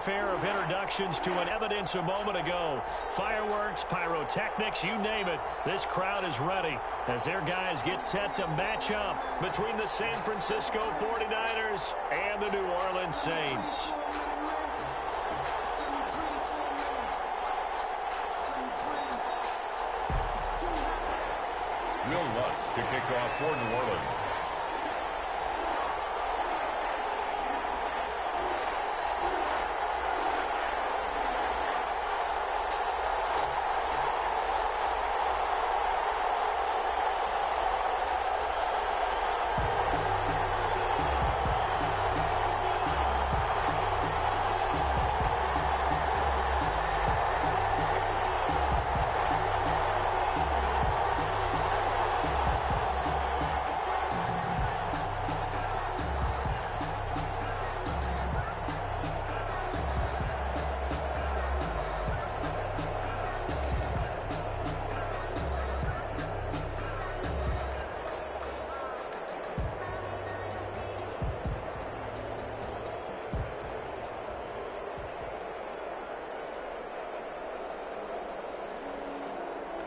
fanfare of introductions to an evidence a moment ago. Fireworks, pyrotechnics, you name it. This crowd is ready as their guys get set to match up between the San Francisco 49ers and the New Orleans Saints. Will Lutz to kick off for New Orleans.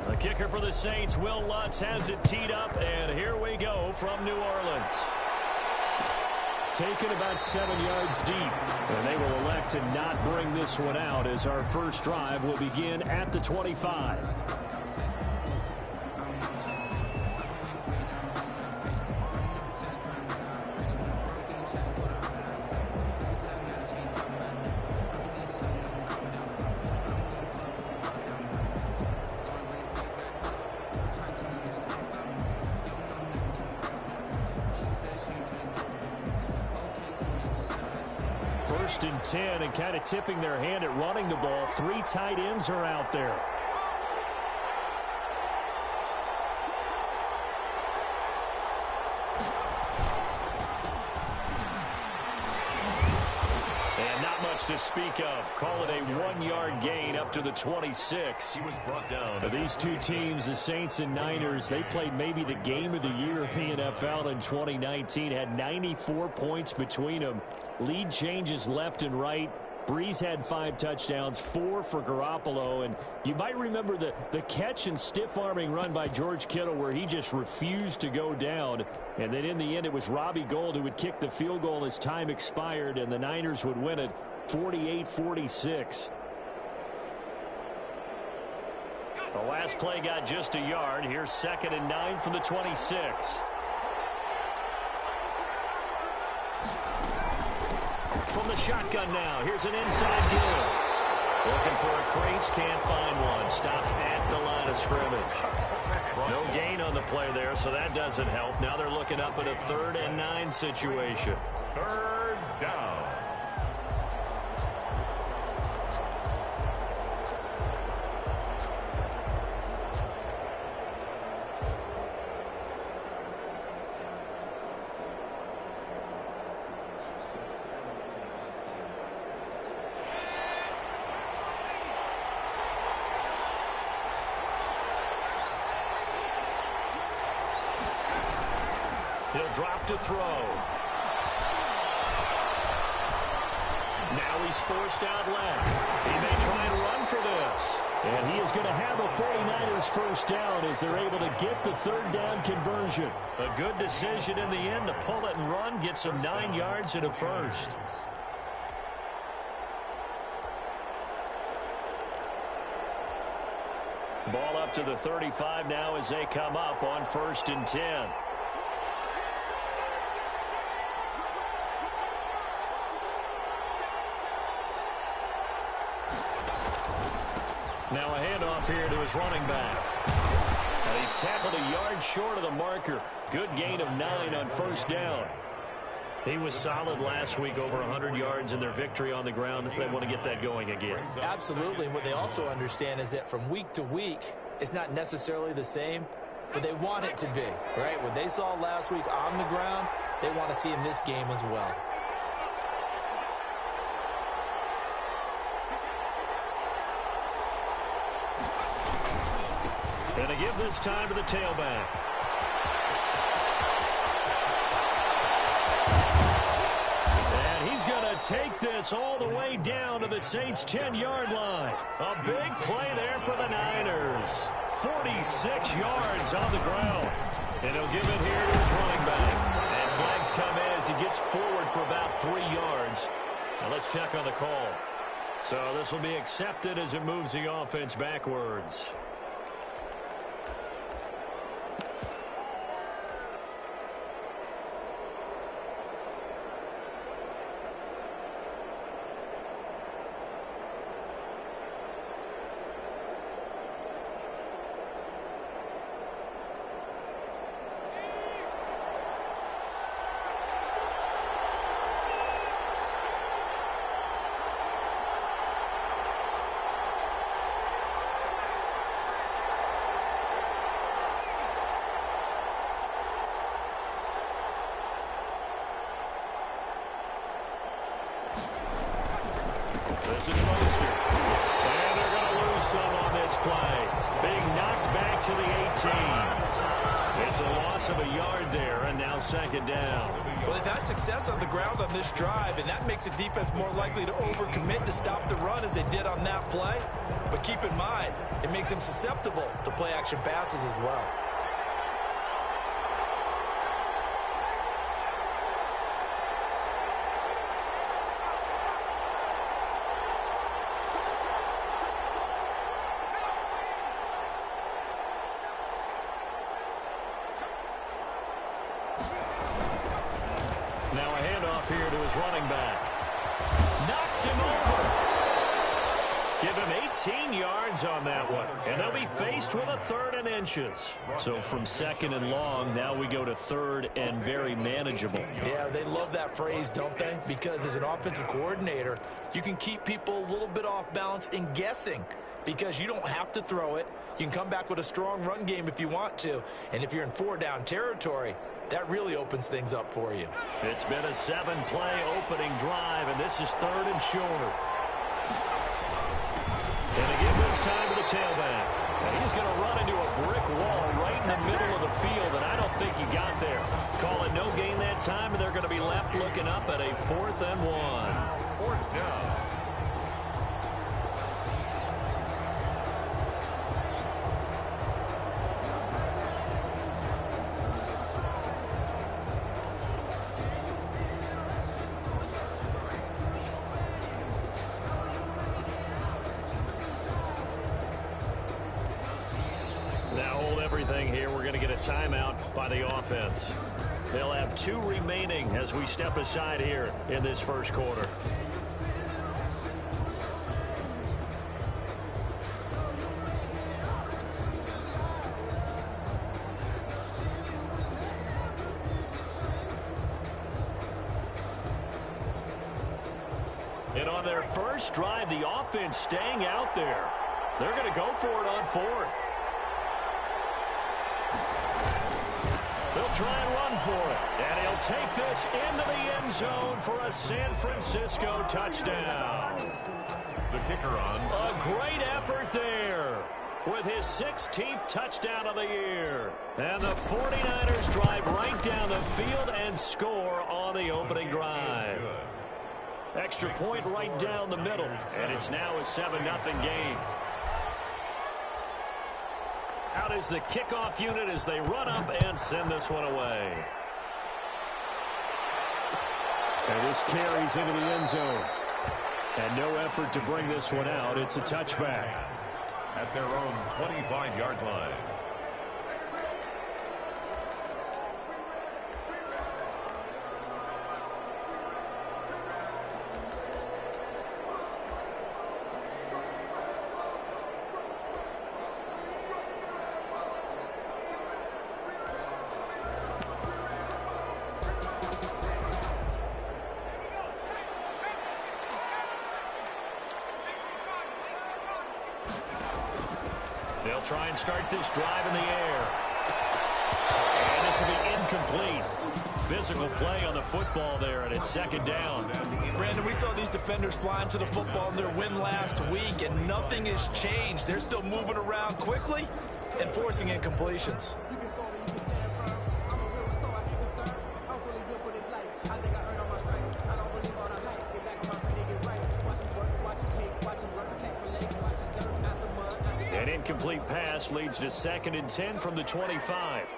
The kicker for the Saints, Will Lutz, has it teed up, and here we go from New Orleans. Taken about 7 yards deep, and they will elect to not bring this one out as our first drive will begin at the 25. First and 10, and kind of tipping their hand at running the ball. 3 tight ends are out there. And not much to speak of. Call it a 1-yard gain up to the 26. He was brought down. Now, these two teams, the Saints and Niners, they played maybe the game of the year in the NFL in 2019. Had 94 points between them. Lead changes left and right. Breeze had 5 touchdowns, 4 for Garoppolo. And you might remember the catch and stiff-arming run by George Kittle where he just refused to go down. And then in the end, it was Robbie Gould who would kick the field goal as time expired, and the Niners would win it 48-46. The last play got just a yard. Here's 2nd and 9 from the 26. From the shotgun now. Here's an inside give. Looking for a crease. Can't find one. Stopped at the line of scrimmage. No gain on the play there, so that doesn't help. Now they're looking up at a 3rd and 9 situation. 3rd down. He'll drop to throw. Now he's forced out left. He may try and run for this. And he is going to have a 49ers first down as they're able to get the 3rd down conversion. A good decision in the end to pull it and run, get some 9 yards and a first. Ball up to the 35 now as they come up on 1st and 10. Now a handoff here to his running back. Now he's tackled a yard short of the marker. Good gain of 9 on 1st down. He was solid last week, over 100 yards in their victory on the ground. They want to get that going again. Absolutely. And what they also understand is that from week to week, it's not necessarily the same, but they want it to be, right? What they saw last week on the ground, they want to see in this game as well. And to give this time to the tailback. And he's going to take this all the way down to the Saints' 10-yard line. A big play there for the Niners. 46 yards on the ground. And he'll give it here to his running back. And flags come in as he gets forward for about 3 yards. Now let's check on the call. So this will be accepted as it moves the offense backwards. This is Mostert. And they're going to lose some on this play. Being knocked back to the 18. It's a loss of a yard there, and now second down. Well, they've had success on the ground on this drive, and that makes a defense more likely to overcommit to stop the run as they did on that play. But keep in mind, it makes them susceptible to play-action passes as well. Now a handoff here to his running back. Knocks him over. Give him 18 yards on that one. And they'll be faced with a 3rd and inches. So from 2nd and long, now we go to 3rd and very manageable. Yeah, they love that phrase, don't they? Because as an offensive coordinator, you can keep people a little bit off balance and guessing because you don't have to throw it. You can come back with a strong run game if you want to. And if you're in 4-down territory, that really opens things up for you. It's been a 7-play opening drive, and this is 3rd and shorter. And again this time to the tailback. And he's going to run into a brick wall right in the middle of the field, and I don't think he got there. Call it no gain that time, and they're going to be left looking up at a 4th and 1. 4th down. Now hold everything here. We're going to get a timeout by the offense. They'll have 2 remaining as we step aside here in this first quarter. And on their first drive, the offense staying out there. They're going to go for it on 4th. They'll try and run for it. And he'll take this into the end zone for a San Francisco touchdown. The kicker on. A great effort there with his 16th touchdown of the year. And the 49ers drive right down the field and score on the opening drive. Extra point right down the middle. And it's now a 7-0 game. Out is the kickoff unit as they run up and send this one away. And this carries into the end zone. And no effort to bring this one out. It's a touchback. At their own 25-yard line. They'll try and start this drive in the air. And this will be incomplete. Physical play on the football there, and it's 2nd down. Brandon, we saw these defenders flying to the football in their win last week, and nothing has changed. They're still moving around quickly and forcing incompletions. An incomplete pass leads to 2nd and 10 from the 25.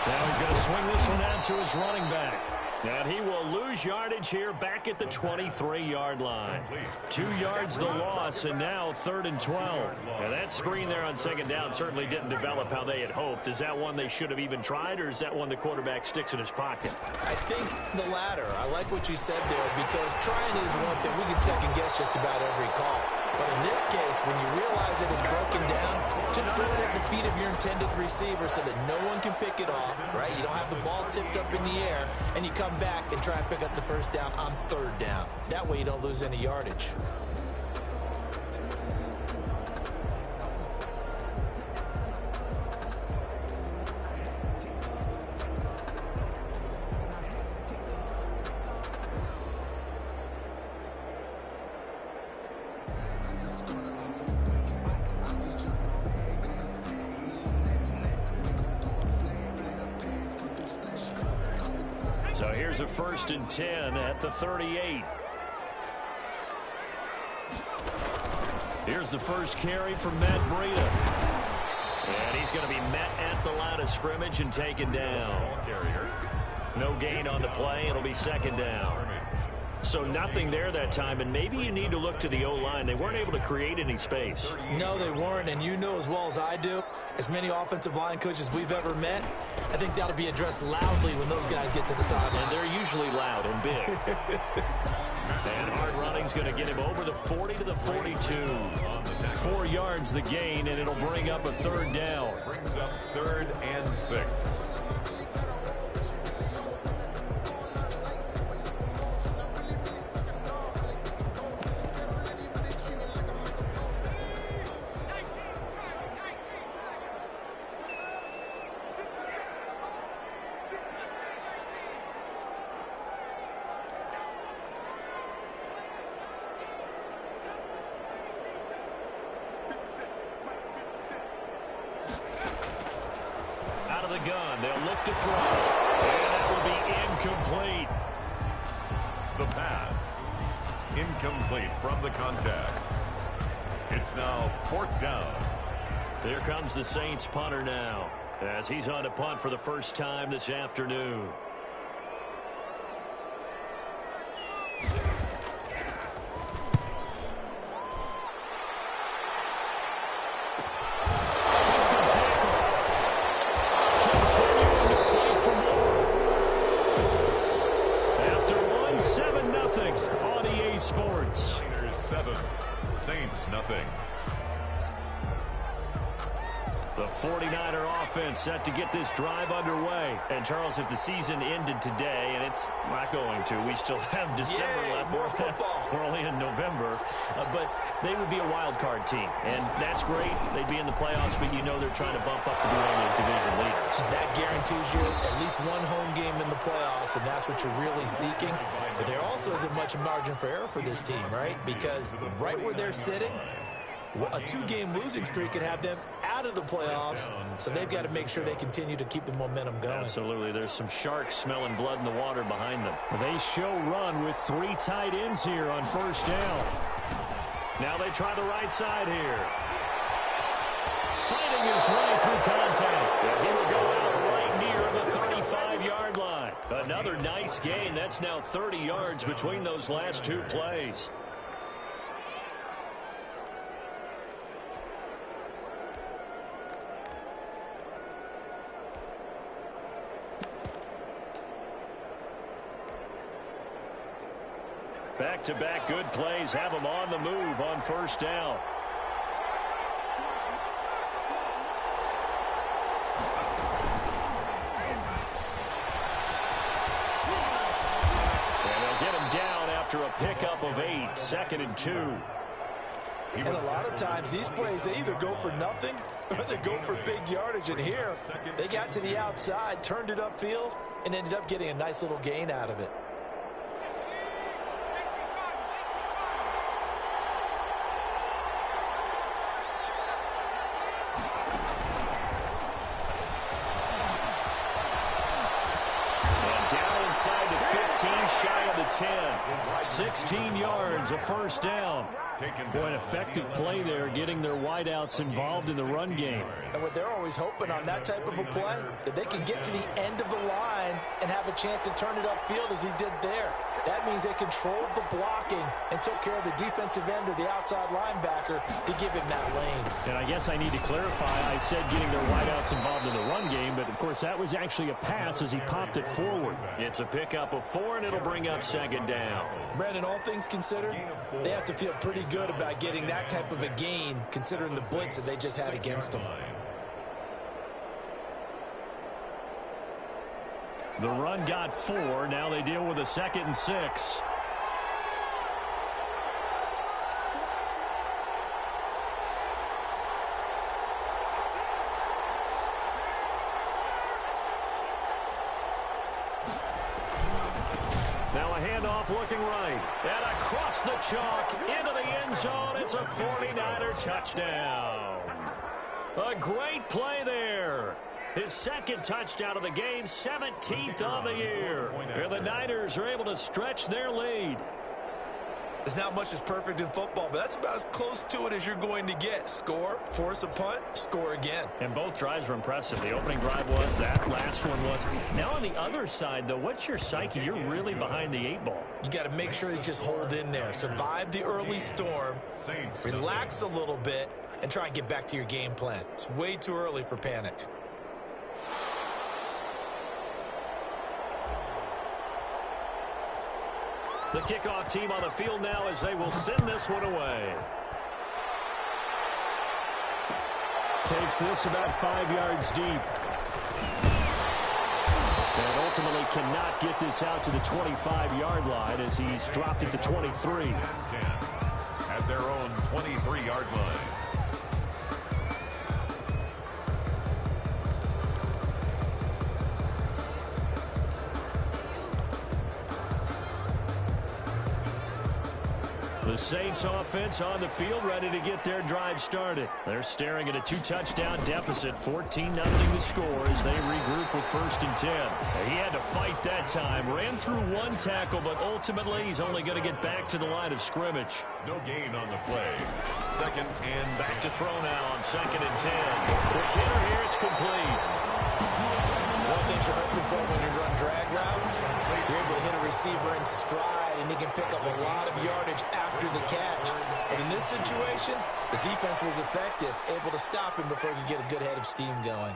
Now he's going to swing this one out to his running back. And he will lose yardage here back at the 23-yard line. 2 yards the loss, and now 3rd and 12. Now that screen there on 2nd down certainly didn't develop how they had hoped. Is that one they should have even tried, or is that one the quarterback sticks in his pocket? I think the latter. I like what you said there, because trying is one thing. We can second-guess just about every call. But in this case, when you realize it is broken down, just throw it at the feet of your intended receiver so that no one can pick it off, right? You don't have the ball tipped up in the air, and you come back and try and pick up the 1st down on 3rd down. That way you don't lose any yardage. So here's a 1st and 10 at the 38. Here's the first carry from Matt Breida. And he's going to be met at the line of scrimmage and taken down. No gain on the play. It'll be 2nd down. So nothing there that time, and maybe you need to look to the O-line. They weren't able to create any space. No, they weren't, and you know as well as I do, as many offensive line coaches we've ever met, I think that'll be addressed loudly when those guys get to the sideline. And they're usually loud and big. And hard running's going to get him over the 40 to the 42. 4 yards the gain, and it'll bring up a 3rd down. Brings up 3rd and 6. Gun. They'll look to throw. And that will be incomplete. The pass. Incomplete from the contact. It's now 4th down. Here comes the Saints punter now, as he's on to punt for the first time this afternoon. Saints nothing. The 49er offense set to get this drive underway. And, Charles, if the season ended today, and it's not going to, we still have December left. More football. We're only in November. But they would be a wild card team. And that's great. They'd be in the playoffs, but you know they're trying to bump up to be one of those division leaders. That guarantees you at least one home game in the playoffs, and that's what you're really seeking. But there also isn't much margin for error for this team, right? Because right where they're sitting, a 2-game losing streak could have them out of the playoffs, so they've got to make sure they continue to keep the momentum going. Absolutely. There's some sharks smelling blood in the water behind them. They show run with 3 tight ends here on 1st down. Now they try the right side here. Fighting his way through contact. And he will go out right near the 35-yard line. Another nice gain. That's now 30 yards between those last 2 plays. Back-to-back good plays have them on the move on 1st down. And they'll get him down after a pickup of 8, 2nd and 2. And a lot of times these plays, they either go for nothing or they go for big yardage. And here, they got to the outside, turned it upfield, and ended up getting a nice little gain out of it. shy of the 10. 16 yards, a first down. Boy, an effective play there, getting their wideouts involved in the run game. And what they're always hoping on that type of a play, that they can get to the end of the line and have a chance to turn it upfield as he did there. That means they controlled the blocking and took care of the defensive end or the outside linebacker to give him that lane. And I guess I need to clarify, I said getting their wideouts involved in the run game, but of course that was actually a pass as he popped it forward. It's a pickup of 4, and it'll bring up second down. Brandon, all things considered, they have to feel pretty good about getting that type of a gain considering the blitz that they just had against them. The run got 4. Now they deal with a 2nd and 6. Now a handoff looking right. And across the chalk into the end zone. It's a 49er touchdown. A great play there. His 2nd touchdown of the game, 17th on the year. And the Niners are able to stretch their lead. There's not much that's perfect in football, but that's about as close to it as you're going to get. Score, force a punt, score again. And both drives were impressive. The opening drive was, that last one was. Now on the other side, though, what's your psyche? You're really behind the 8 ball. You got to make sure you just hold in there. Survive the early storm, relax a little bit, and try and get back to your game plan. It's way too early for panic. The kickoff team on the field now as they will send this one away. Takes this about 5 yards deep. And ultimately cannot get this out to the 25-yard line as he's dropped it to 23. At their own 23-yard line. The Saints offense on the field ready to get their drive started. They're staring at a 2-touchdown deficit, 14-0 the score as they regroup with 1st and 10. He had to fight that time. Ran through 1 tackle, but ultimately he's only going to get back to the line of scrimmage. No gain on the play. 2nd and back to throw now on 2nd and 10. Quick hitter here, it's complete. One thing you're hoping for when you run drag routes, you're able to hit a receiver in stride, and he can pick up a lot of yardage after the catch. But in this situation, the defense was effective, able to stop him before he could get a good head of steam going.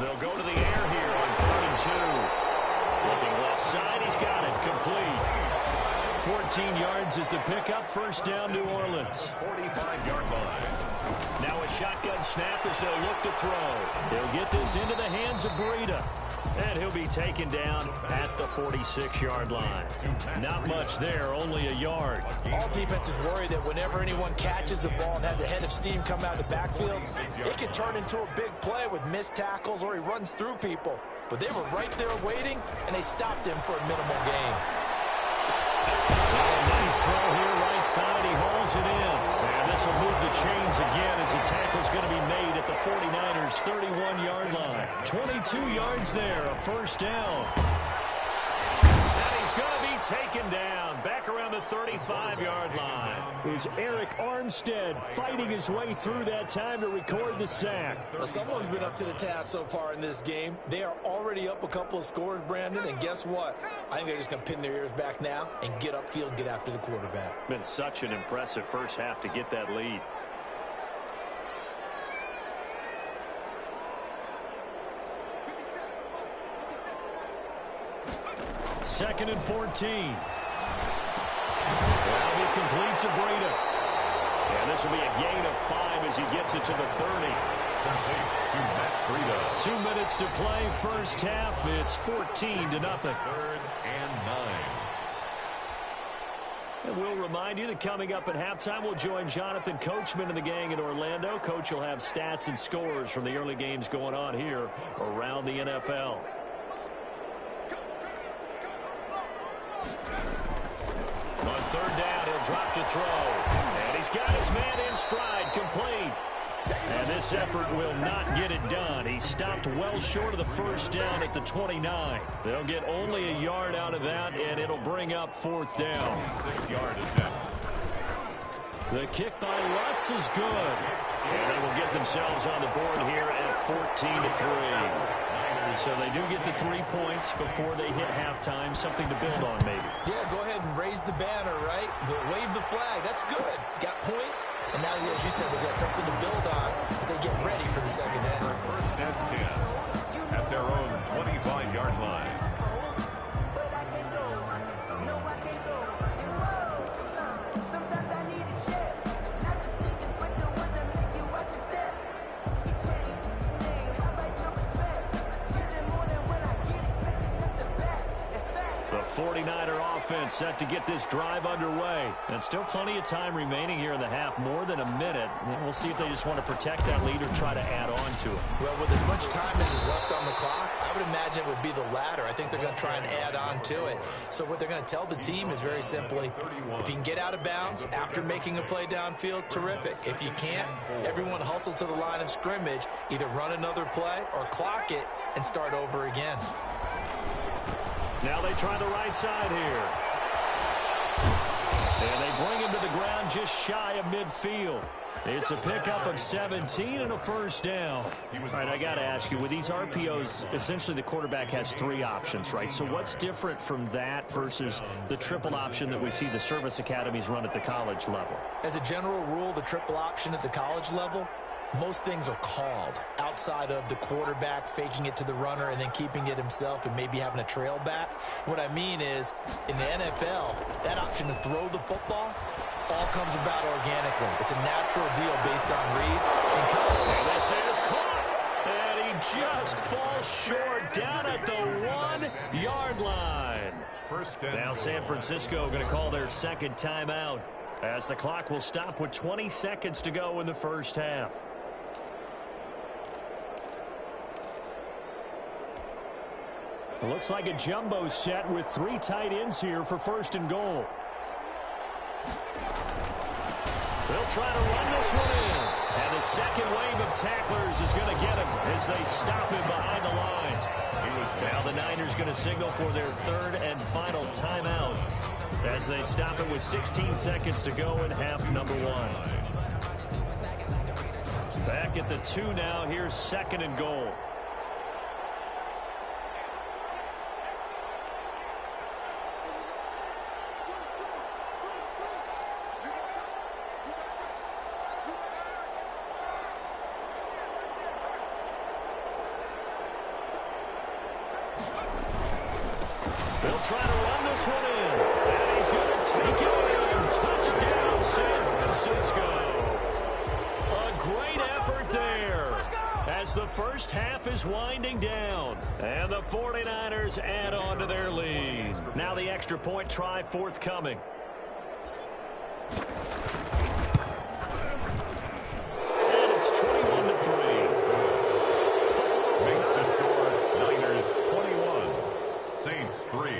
They'll go to the air here on 3rd and 2. Looking left side, he's got it, complete. 14 yards is the pickup. First down, New Orleans. 45-yard line. Now a shotgun snap as they'll look to throw. They'll get this into the hands of Breida. And he'll be taken down at the 46-yard line. Not much there, only a yard. All defenses worry that whenever anyone catches the ball and has a head of steam come out of the backfield, it can turn into a big play with missed tackles or he runs through people. But they were right there waiting, and they stopped him for a minimal gain. Nice throw here, right side. He hauls it in. And this will move the chains again as the tackle's going to be made at the 49ers' 31-yard line. 22 yards there, a first down. And he's going to be taken down back around the 35-yard line. It was Eric Armstead fighting his way through that time to record the sack. Well, someone's been up to the task so far in this game. They are already up a couple of scores, Brandon, and guess what? I think they're just going to pin their ears back now and get upfield and get after the quarterback. Been such an impressive first half to get that lead. Second and 14. That'll be complete to Breida. And this will be a gain of 5 as he gets it to the 30. Complete to Matt Breida. 2 minutes to play, first half. It's 14-0. 3rd and 9. And we'll remind you that coming up at halftime, we'll join Jonathan Coachman and the gang in Orlando. Coach will have stats and scores from the early games going on here around the NFL. On 3rd down, he'll drop to throw. And he's got his man in stride, complete. And this effort will not get it done. He stopped well short of the first down at the 29. They'll get only a yard out of that, and it'll bring up fourth down. 6-yard attempt. The kick by Lutz is good. And they will get themselves on the board here at 14-3. So they do get the 3 points before they hit halftime. Something to build on, maybe. Yeah, go ahead and raise the banner, right? Wave the flag. That's good. Got points. And now, as you said, they've got something to build on as they get ready for the second half. First and 10 at their own 25-yard line. The 49er offense set to get this drive underway. And still plenty of time remaining here in the half, more than a minute. And we'll see if they just want to protect that lead or try to add on to it. Well, with as much time as is left on the clock, I would imagine it would be the latter. I think they're going to try and add on to it. So what they're going to tell the team is very simply, if you can get out of bounds after making a play downfield, terrific. If you can't, everyone hustle to the line of scrimmage, either run another play or clock it and start over again. Now they try the right side here. And they bring him to the ground just shy of midfield. It's a pickup of 17 and a first down. All right, I got to ask you, with these RPOs, essentially the quarterback has 3 options, right? So what's different from that versus the triple option that we see the service academies run at the college level? As a general rule, the triple option at the college level, most things are called outside of the quarterback faking it to the runner and then keeping it himself and maybe having a trail back. What I mean is, in the NFL, that option to throw the football all comes about organically. It's a natural deal based on reads. And this is caught. And he just falls short down at the 1-yard line. Now San Francisco going to call their second timeout as the clock will stop with 20 seconds to go in the first half. It looks like a jumbo set with 3 tight ends here for first and goal. They'll try to run this one in. And the second wave of tacklers is going to get him as they stop him behind the line. Now the Niners going to signal for their third and final timeout as they stop it with 16 seconds to go in half number 1. Back at the 2 now. Here's second and goal. They'll try to run this one in. And he's going to take it in. Touchdown, San Francisco. A great effort there as the first half is winding down. And the 49ers add on to their lead. Now the extra point try forthcoming. And it's 21-3. Makes the score Niners 21, Saints 3.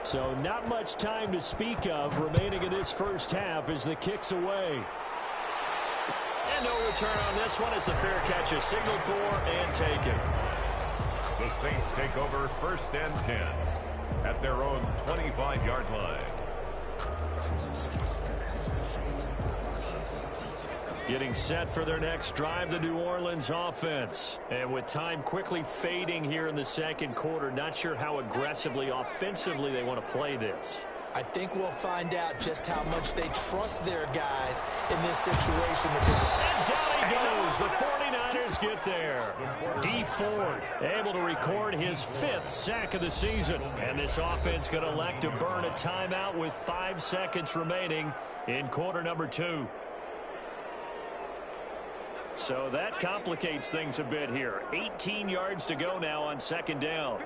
So not much time to speak of remaining in this first half as the kick's away. And no return on this one as the fair catch is signaled for and taken. The Saints take over first and 10 at their own 25-yard line. Getting set for their next drive, the New Orleans offense. And with time quickly fading here in the second quarter, not sure how aggressively, offensively they want to play this. I think we'll find out just how much they trust their guys in this situation. And down he goes. The 49ers get there. D. Ford able to record his 5th sack of the season. And this offense going to elect to burn a timeout with 5 seconds remaining in quarter number 2. So that complicates things a bit here. 18 yards to go now on second down.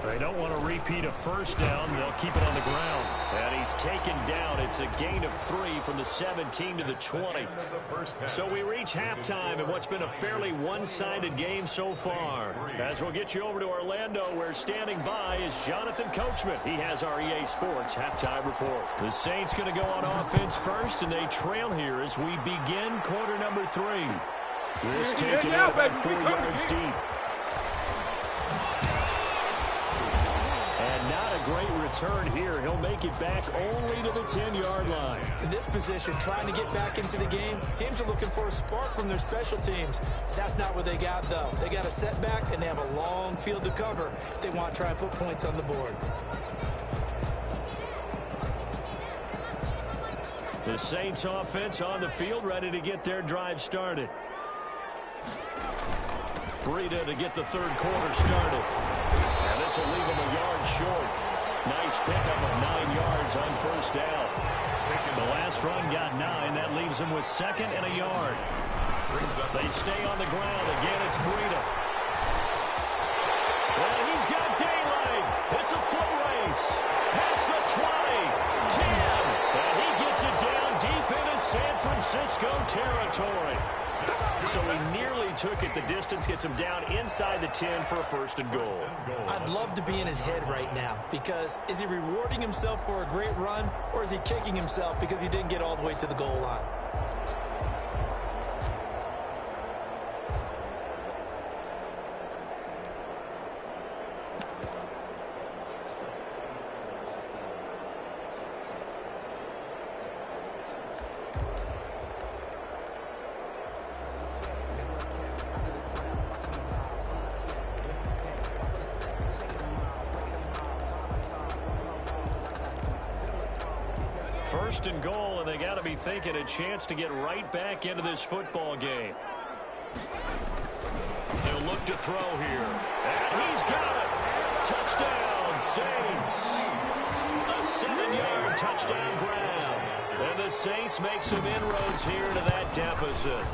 They don't want to repeat a first down. They'll keep it on the ground. And he's taken down. It's a gain of 3 from the 17 to the 20. So we reach halftime in what's been a fairly one-sided game so far. As we'll get you over to Orlando, where standing by is Jonathan Coachman. He has our EA Sports halftime report. The Saints going to go on offense first, and they trail here as we begin quarter number 3. This taking it about 4 yards deep. And not a great return here. He'll make it back only to the 10-yard line. In this position, trying to get back into the game, teams are looking for a spark from their special teams. That's not what they got, though. They got a setback, and they have a long field to cover if they want to try and put points on the board. The Saints offense on the field, ready to get their drive started. Breida to get the third quarter started. And this will leave him a yard short. Nice pickup of 9 yards on first down. The last run got 9. That leaves him with second and a yard. They stay on the ground. Again, it's Breida. Well, he's got daylight. It's a foot race. Past the 20, 10. And he gets it down deep into San Francisco territory. So he nearly took it the distance, gets him down inside the 10 for a first and goal. I'd love to be in his head right now, because is he rewarding himself for a great run, or is he kicking himself because he didn't get all the way to the goal line? First and goal, and they got to be thinking a chance to get right back into this football game. They'll look to throw here. And he's got it. Touchdown, Saints. A 7-yard touchdown grab. And the Saints make some inroads here to that deficit.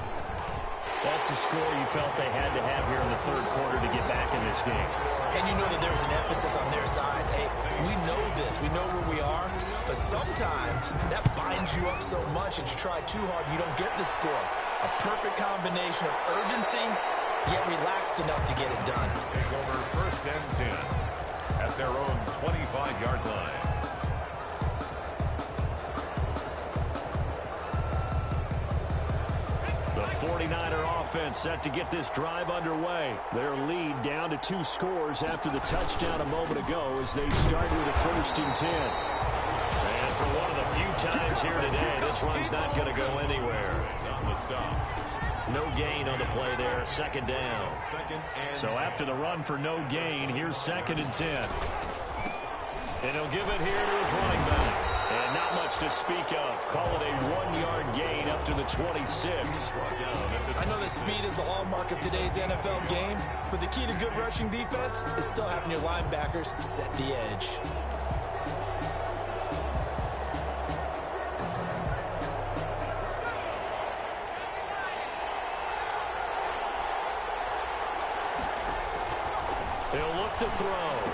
That's a score you felt they had to have here in the third quarter to get back in this game. And you know that there's an emphasis on their side. Hey, we know this. We know where we are. But sometimes that binds you up so much that you try too hard, you don't get the score. A perfect combination of urgency, yet relaxed enough to get it done. Take over first and 10 at their own 25-yard line. The 49er offense set to get this drive underway. Their lead down to 2 scores after the touchdown a moment ago as they start with a first and 10. And for one of the few times here today, this run's not going to go anywhere. No gain on the play there, second down. So after the run for no gain, here's second and 10. And he'll give it here to his running back. And not much to speak of. Call it a 1-yard gain up to the 26. I know that speed is the hallmark of today's NFL game, but the key to good rushing defense is still having your linebackers set the edge. They'll look to throw.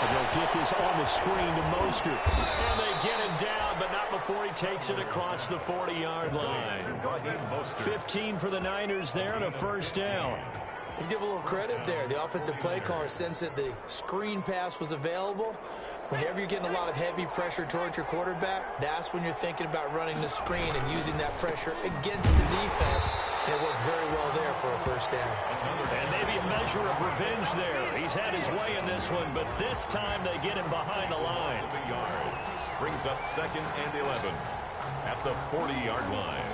They'll get this on the screen to Mostert. And they get him down, but not before he takes it across the 40-yard line. 15 for the Niners there and a first down. Let's give a little credit there. The offensive play caller sensed that the screen pass was available. Whenever you're getting a lot of heavy pressure towards your quarterback, that's when you're thinking about running the screen and using that pressure against the defense. And it worked very well there for a first down. And maybe a measure of revenge there. He's had his way in this one, but this time they get him behind the line. Brings up second and 11 at the 40-yard line.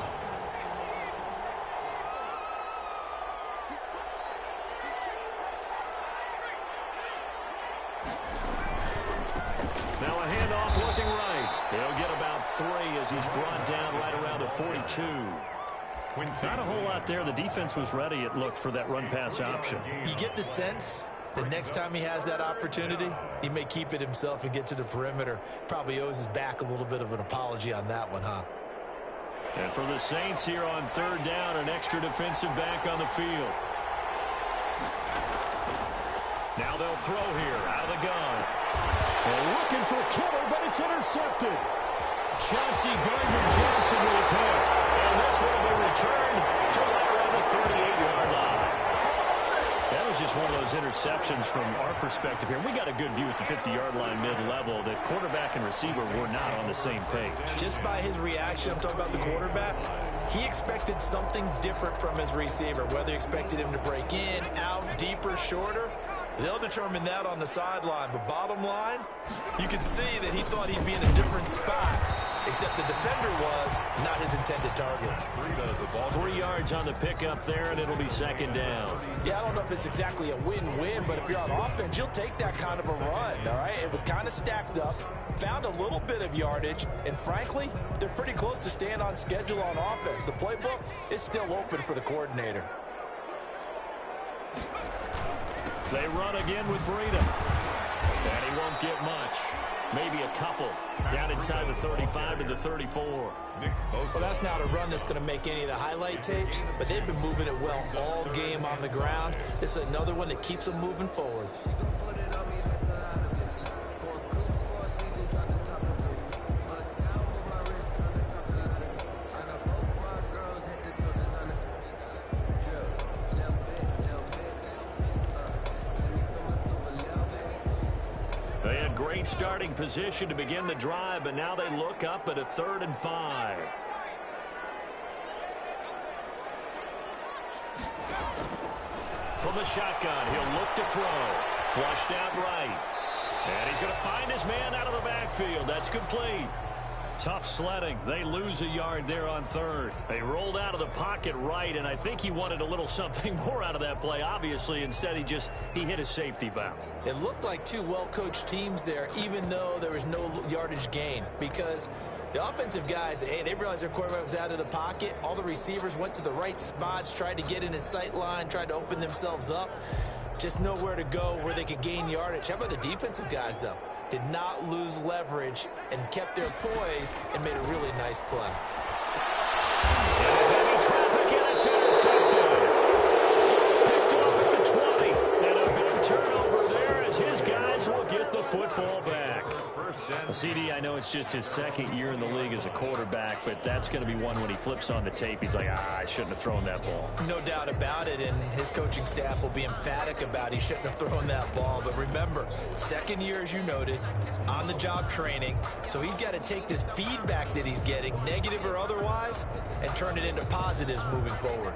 Now a handoff looking right. He'll get about 3 as he's brought down right around the 42. Not a whole lot there. The defense was ready, it looked, for that run-pass option. You get the sense that next time he has that opportunity, he may keep it himself and get to the perimeter. Probably owes his back a little bit of an apology on that one, huh? And for the Saints here on third down, an extra defensive back on the field. Now they'll throw here out of the gun. They're looking for Kittle, but it's intercepted. Chauncey Gardner-Johnson with a pick. And this will be returned to right around the 38-yard line. That was just one of those interceptions from our perspective here. We got a good view at the 50-yard line mid-level that quarterback and receiver were not on the same page. Just by his reaction, I'm talking about the quarterback, he expected something different from his receiver, whether he expected him to break in, out, deeper, shorter. They'll determine that on the sideline. But bottom line, you can see that he thought he'd be in a different spot, except the defender was not his intended target. 3 yards on the pickup there, and it'll be second down. Yeah, I don't know if it's exactly a win-win, but if you're on offense, you'll take that kind of a run, all right? It was kind of stacked up, found a little bit of yardage, and frankly, they're pretty close to staying on schedule on offense. The playbook is still open for the coordinator. They run again with Breida. And he won't get much. Maybe a couple. Down inside the 35 to the 34. Well, that's not a run that's going to make any of the highlight tapes, but they've been moving it well all game on the ground. This is another one that keeps them moving forward. They had great starting position to begin the drive, but now they look up at a 3rd and 5. From the shotgun, he'll look to throw. Flushed out right. And he's going to find his man out of the backfield. That's complete. Tough sledding. They lose a yard there on 3rd. They rolled out of the pocket right, and I think he wanted a little something more out of that play, obviously. Instead, he hit a safety valve. It looked like two well-coached teams there, even though there was no yardage gain, because the offensive guys, hey, they realized their quarterback was out of the pocket. All the receivers went to the right spots, tried to get in his sight line, tried to open themselves up. Just nowhere to go where they could gain yardage. How about the defensive guys, though? Did not lose leverage and kept their poise and made a really nice play. Heavy traffic, and it's intercepted. Picked off at the 20. And a big turnover there as his guys will get the football back. CD, I know it's just his 2nd year in the league as a quarterback, but that's going to be one when he flips on the tape. He's like, I shouldn't have thrown that ball. No doubt about it, and his coaching staff will be emphatic about he shouldn't have thrown that ball. But remember, 2nd year, as you noted, on-the-job training, so he's got to take this feedback that he's getting, negative or otherwise, and turn it into positives moving forward.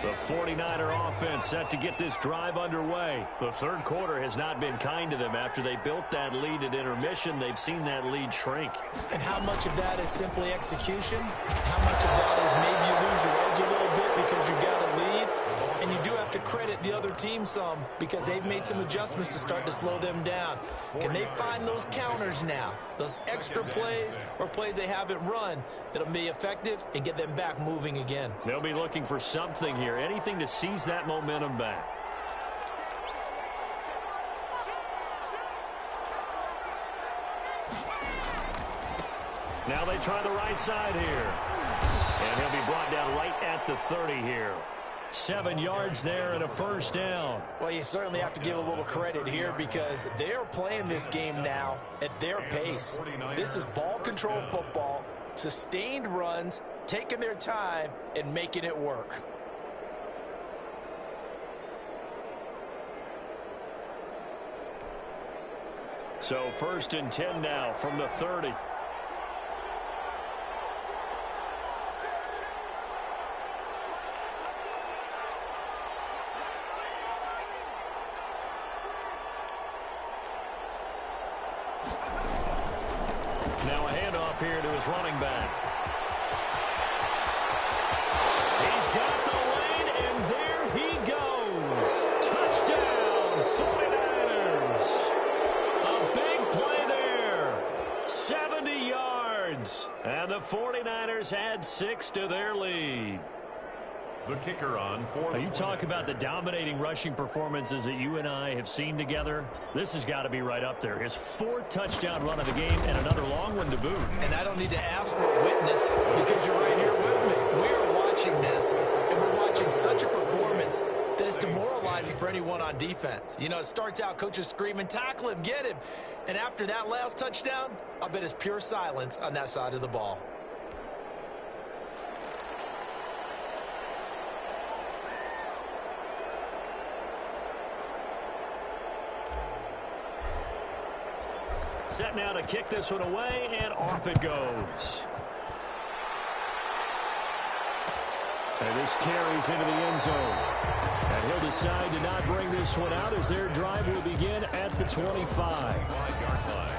The 49er offense set to get this drive underway. The 3rd quarter has not been kind to them. After they built that lead at intermission, they've seen that lead shrink. And how much of that is simply execution? How much of that is maybe you lose your edge a little bit because you got a lead? And you do have to credit the other team some because they've made some adjustments to start to slow them down. Can they find those counters now, those extra plays or plays they haven't run that'll be effective and get them back moving again? They'll be looking for something here, anything to seize that momentum back. Now they try the right side here. And he'll be brought down right at the 30 here. 7 yards there and a 1st down. Well, you certainly have to give a little credit here because they're playing this game now at their pace. This is ball control football, sustained runs, taking their time and making it work. So 1st and 10 now from the 30. Now a handoff here to his running back. He's got the lane, and there he goes. Touchdown, 49ers. A big play there. 70 yards. And the 49ers add 6 to their lead. The kicker on for Now, you talk about the dominating rushing performances that you and I have seen together. This has got to be right up there. His 4th touchdown run of the game and another long one to boot. And I don't need to ask for a witness because you're right here with me. We are watching this, and we're watching such a performance that is demoralizing for anyone on defense. You know, it starts out, coaches screaming, tackle him, get him. And after that last touchdown, I bet it's pure silence on that side of the ball. Set now to kick this one away, and off it goes. And this carries into the end zone. And he'll decide to not bring this one out as their drive will begin at the 25. 5-yard line.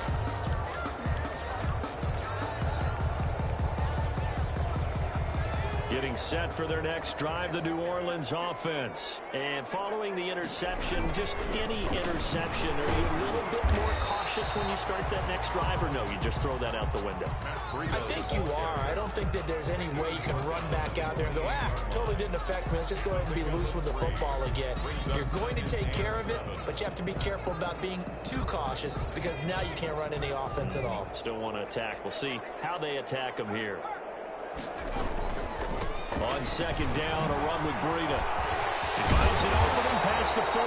Getting set for their next drive, the New Orleans offense. And following the interception, just any interception, are you a little bit more cautious when you start that next drive, or no, you just throw that out the window? I think you are. I don't think that there's any way you can run back out there and go, totally didn't affect me. Let's just go ahead and be loose with the football again. You're going to take care of it, but you have to be careful about being too cautious because now you can't run any offense at all. Still want to attack. We'll see how they attack them here. On second down, a run with Breida. He finds an opening past the 40.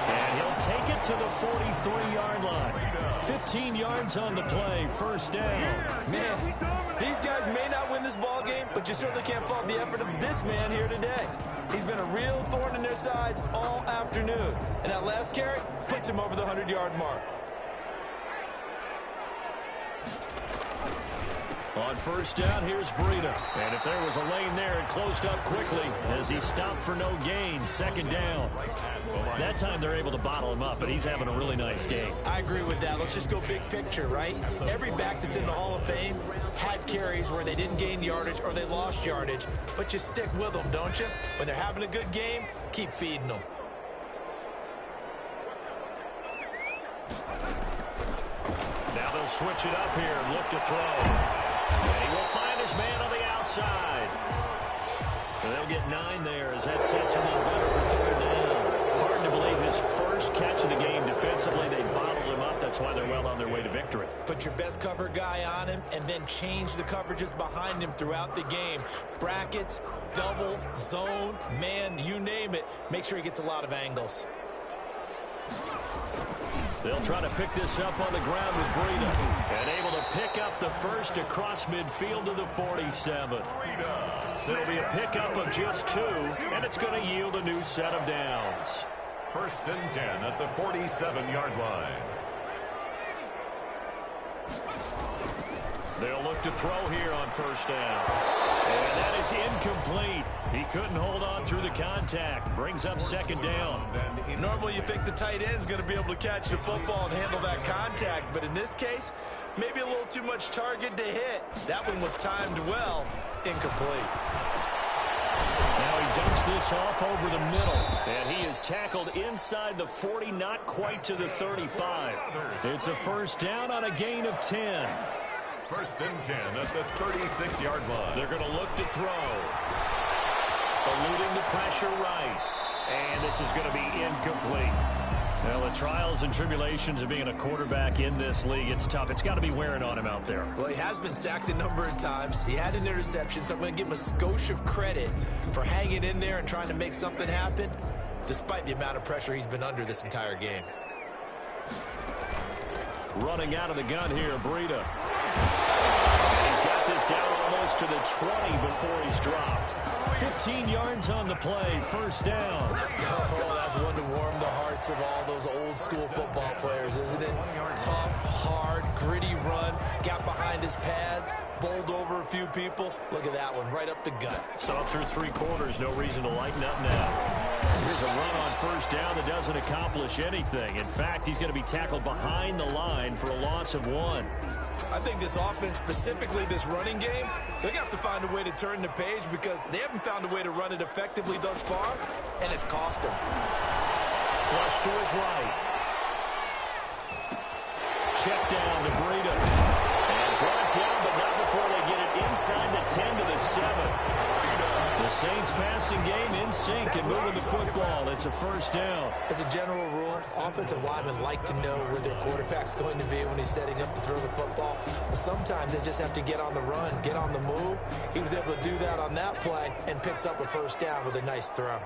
And he'll take it to the 43-yard line. 15 yards on the play, first down. Man, these guys may not win this ball game, but you certainly can't fault the effort of this man here today. He's been a real thorn in their sides all afternoon. And that last carry puts him over the 100-yard mark. On first down, here's Breida. And if there was a lane there, it closed up quickly as he stopped for no gain. Second down. That time they're able to bottle him up, but he's having a really nice game. I agree with that. Let's just go big picture, right? Every back that's in the Hall of Fame had carries where they didn't gain yardage or they lost yardage, but you stick with them, don't you? When they're having a good game, keep feeding them. Now they'll switch it up here and look to throw. And he will find his man on the outside. And they'll get 9 there as that sets him up better for third down. Hard to believe his first catch of the game defensively. They bottled him up. That's why they're well on their way to victory. Put your best cover guy on him and then change the coverages behind him throughout the game. Brackets, double, zone, man, you name it. Make sure he gets a lot of angles. They'll try to pick this up on the ground with Breida. And able to pick up the first across midfield to the 47. There'll be a pickup of just 2, and it's going to yield a new set of downs. First and 10 at the 47-yard line. They'll look to throw here on first down. And that is incomplete. He couldn't hold on through the contact. Brings up second down. Normally you think the tight end's going to be able to catch the football and handle that contact, but in this case, maybe a little too much target to hit. That one was timed well. Incomplete. Now he dumps this off over the middle. And he is tackled inside the 40, not quite to the 35. It's a first down on a gain of 10. First and 10 at the 36-yard line. They're going to look to throw. Eluding the pressure right. And this is going to be incomplete. Well, the trials and tribulations of being a quarterback in this league, it's tough. It's got to be wearing on him out there. Well, he has been sacked a number of times. He had an interception, so I'm going to give him a skosh of credit for hanging in there and trying to make something happen, despite the amount of pressure he's been under this entire game. Running out of the gun here, Breida. And he's got this down almost to the 20 before he's dropped. 15 yards on the play, first down. Oh, that's one to warm the hearts of all those old school football players, isn't it? Tough, hard, gritty run, got behind his pads, bowled over a few people. Look at that one, right up the gut. So through 3 quarters, no reason to lighten up now. Here's a run on first down that doesn't accomplish anything. In fact, he's going to be tackled behind the line for a loss of 1. I think this offense, specifically this running game, they're going to have to find a way to turn the page because they haven't found a way to run it effectively thus far, and it's cost them. Flush to his right. Check down to Breida. And brought down, but not before they get it inside the 10 to the 7. The Saints passing game in sync and moving the football. It's a first down. As a general rule, offensive linemen like to know where their quarterback's going to be when he's setting up to throw the football. But sometimes they just have to get on the run, get on the move. He was able to do that on that play and picks up a first down with a nice throw.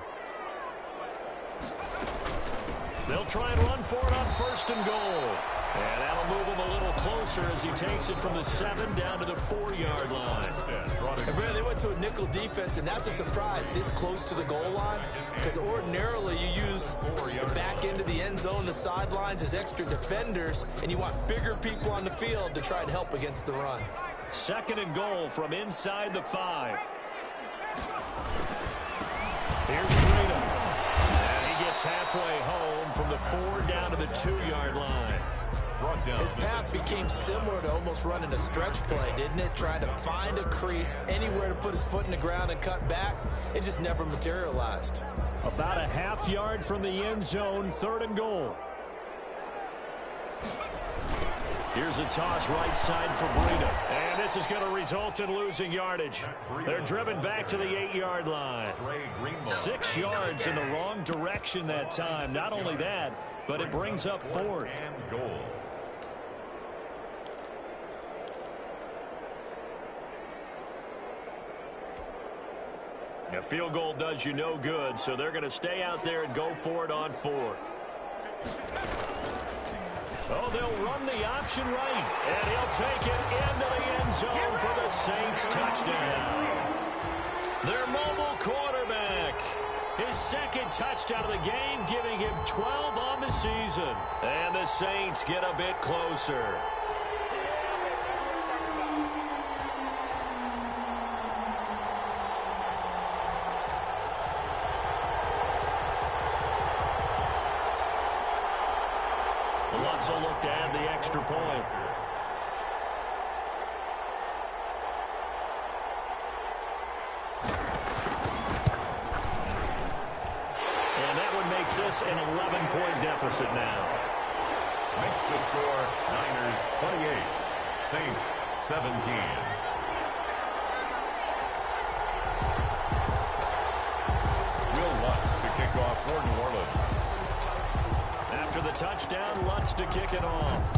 They'll try and run for it on first and goal. And that'll move him a little closer as he takes it from the 7 down to the 4-yard line. And Brandon, they went to a nickel defense, and that's a surprise this close to the goal line, because ordinarily you use the back end of the end zone, the sidelines as extra defenders, and you want bigger people on the field to try and help against the run. 2nd and goal from inside the 5. Here's Freedom. And he gets halfway home from the 4 down to the 2-yard line. His path became similar to almost running a stretch play, didn't it? Trying to find a crease, anywhere to put his foot in the ground and cut back. It just never materialized. About a half yard from the end zone, 3rd and goal. Here's a toss right side for Breida. And this is going to result in losing yardage. They're driven back to the 8-yard line. 6 yards in the wrong direction that time. Not only that, but it brings up 4th. And goal. A field goal does you no good, so they're going to stay out there and go for it on 4th. Oh, they'll run the option right, and he'll take it into the end zone for the Saints touchdown. Their mobile quarterback, his 2nd touchdown of the game, giving him 12 on the season. And the Saints get a bit closer. Lutz will look to add the extra point. And that one makes this an 11-point deficit now. Makes the score Niners 28, Saints 17. Will Lutz to kick off for New Orleans. After the touchdown, Lutz to kick it off.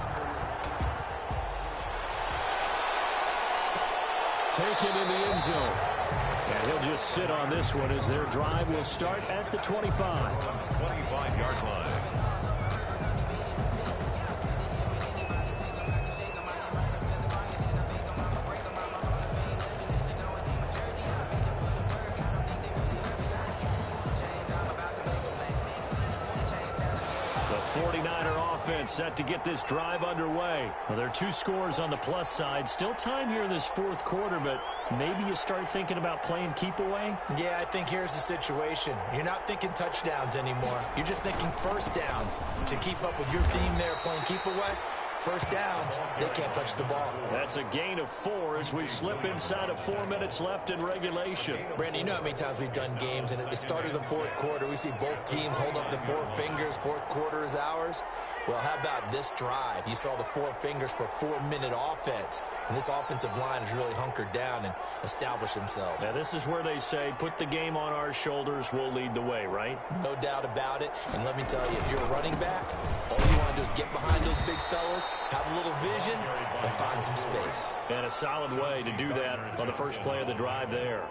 Taken in the end zone. And he'll just sit on this one as their drive will start at the 25. 25-yard line. Set to get this drive underway. Well, there are 2 scores on the plus side. Still time here in this 4th quarter, but maybe you start thinking about playing keep away. Yeah, I think here's the situation. You're not thinking touchdowns anymore. You're just thinking first downs. To keep up with your theme there, playing keep away, first downs, they can't touch the ball. That's a gain of 4 as we slip inside of 4 minutes left in regulation. Brandon, you know how many times we've done games, and at the start of the 4th quarter, we see both teams hold up the 4 fingers, 4th quarter is ours. Well, how about this drive? You saw the 4 fingers for 4-minute offense, and this offensive line has really hunkered down and established themselves. Now, this is where they say, put the game on our shoulders, we'll lead the way, right? No doubt about it, and let me tell you, if you're a running back, all you want to do is get behind those big fellas, have a little vision, and find some space. And a solid way to do that on the first play of the drive there.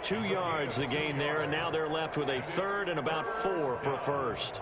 2 yards the gain there, and now they're left with a 3rd and about 4 for a first.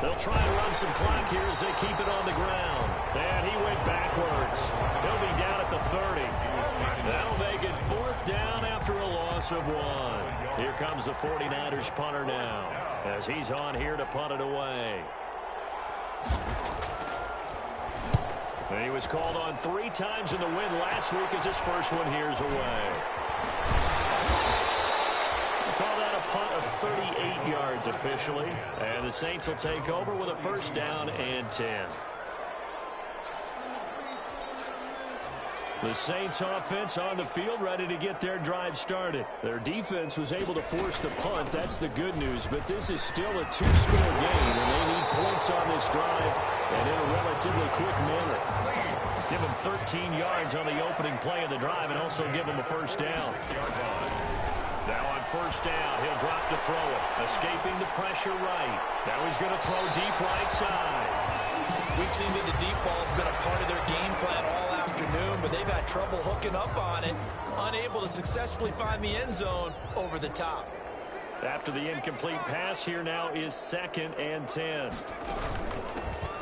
They'll try and run some clock here as they keep it on the ground. And he went backwards. He'll be down at the 30. That'll make it 4th down after a loss of 1. Here comes the 49ers punter now as he's on here to punt it away. And he was called on 3 times in the win last week as his first one here's away. We'll call that a punt of 38 yards officially. And the Saints will take over with a first down and 10. The Saints offense on the field, ready to get their drive started. Their defense was able to force the punt. That's the good news. But this is still a two-score game, and they need points on this drive and in a relatively quick manner. Give them 13 yards on the opening play of the drive and also give them a first down. Now on first down, he'll drop to throw it. Escaping the pressure right. Now he's going to throw deep right side. We've seen that the deep ball has been a part of their game plan all afternoon, but they've had trouble hooking up on it, unable to successfully find the end zone over the top. After the incomplete pass, here now is 2nd and 10.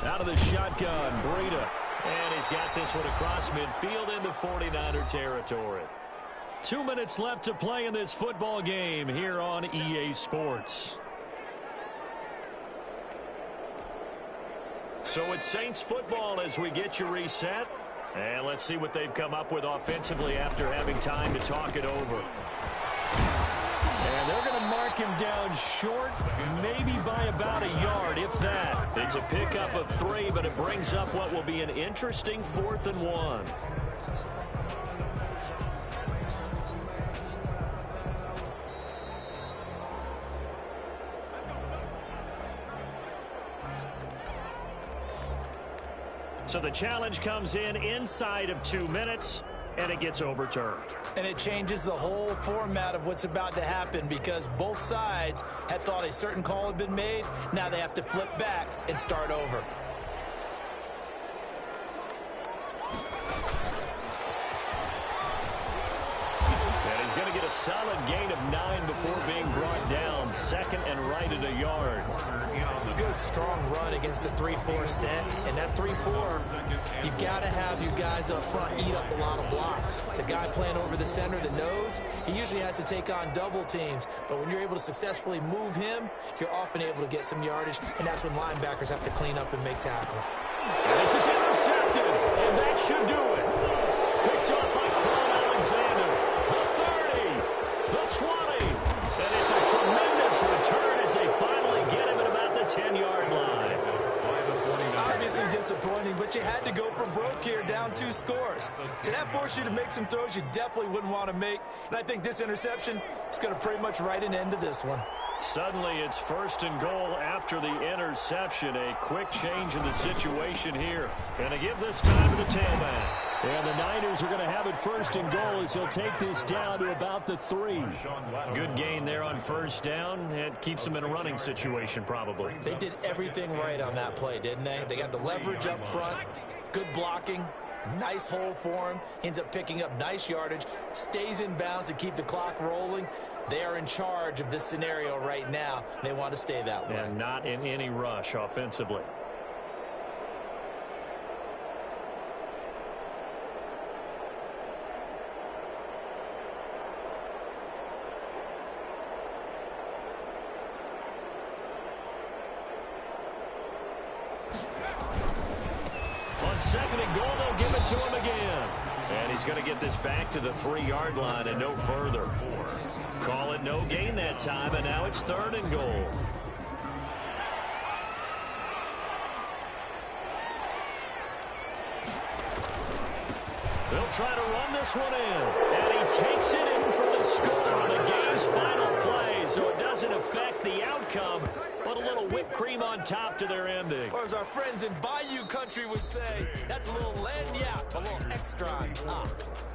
Out of the shotgun, Breida. And he's got this one across midfield into 49er territory. 2 minutes left to play in this football game here on EA Sports. So it's Saints football as we get you reset. And let's see what they've come up with offensively after having time to talk it over. And they're going to mark him down short, maybe by about a yard, if that. It's a pickup of 3, but it brings up what will be an interesting 4th and 1. So the challenge comes in inside of 2 minutes, and it gets overturned. And it changes the whole format of what's about to happen because both sides had thought a certain call had been made. Now they have to flip back and start over. And he's going to get a solid gain of 9 before being brought down. 2nd and right at a yard. Good, strong run against the 3-4 set. And that 3-4, you got to have you guys up front eat up a lot of blocks. The guy playing over the center, the nose, he usually has to take on double teams. But when you're able to successfully move him, you're often able to get some yardage. And that's when linebackers have to clean up and make tackles. And this is intercepted, and that should do it. Picked up by Quan Alexander. The 30, the 20. And it's a tremendous return as they finally get him at about the 10-yard line. Obviously disappointing, but you had to go for broke here, down 2 scores. So that forced you to make some throws you definitely wouldn't want to make. And I think this interception is going to pretty much write an end to this one. Suddenly it's 1st and goal after the interception. A quick change in the situation here. Going to give this time to the tailback. And the Niners are going to have it 1st and goal as he'll take this down to about the 3. Good gain there on first down. It keeps them in a running situation probably. They did everything right on that play, didn't they? They got the leverage up front, good blocking, nice hole for him. Ends up picking up nice yardage, stays in bounds to keep the clock rolling. They are in charge of this scenario right now. They want to stay that way. And not in any rush offensively. On 2nd and goal, they'll give it to him again. And he's going to get this back to the 3-yard line and no further. Call it no gain that time, and now it's 3rd and goal. They'll try to run this one in. And he takes it in for the score on the game's final play, so it doesn't affect the outcome, but a little whipped cream on top to their ending. Or as our friends in Bayou Country would say, that's a little lagniappe, a little extra on top.